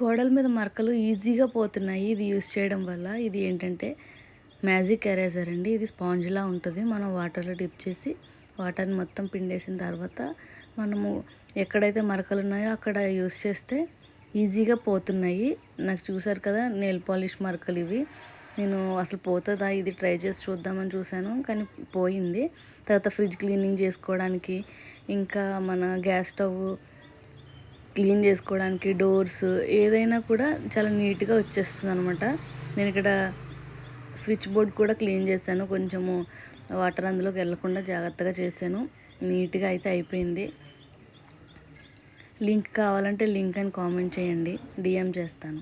గోడల మీద మరకలు ఈజీగా పోతున్నాయి ఇది యూస్ చేయడం వల్ల. ఇది ఏంటంటే మ్యాజిక్ ఎరేజర్ అండి. ఇది స్పాంజ్లా ఉంటుంది. మనం వాటర్లో డిప్ చేసి వాటర్ని మొత్తం పిండేసిన తర్వాత మనము ఎక్కడైతే మరకలు ఉన్నాయో అక్కడ యూస్ చేస్తే ఈజీగా పోతున్నాయి. నాకు చూసారు కదా నెయిల్ పాలిష్ మరకలు ఇవి. నేను అసలు పోతుందా ఇది ట్రై చేసి చూద్దామని చూశాను, కానీ పోయింది. తర్వాత ఫ్రిడ్జ్ క్లీనింగ్ చేసుకోవడానికి, ఇంకా మన గ్యాస్ స్టవ్ క్లీన్ చేసుకోవడానికి, డోర్స్ ఏదైనా కూడా చాలా నీట్గా వచ్చేస్తుంది అనమాట. నేను ఇక్కడ స్విచ్ బోర్డ్ కూడా క్లీన్ చేశాను. కొంచెము వాటర్ అందులోకి వెళ్ళకుండా జాగ్రత్తగా చేశాను. నీట్గా అయితే అయిపోయింది. లింక్ కావాలంటే లింక్ అని కామెంట్ చేయండి, డిఎం చేస్తాను.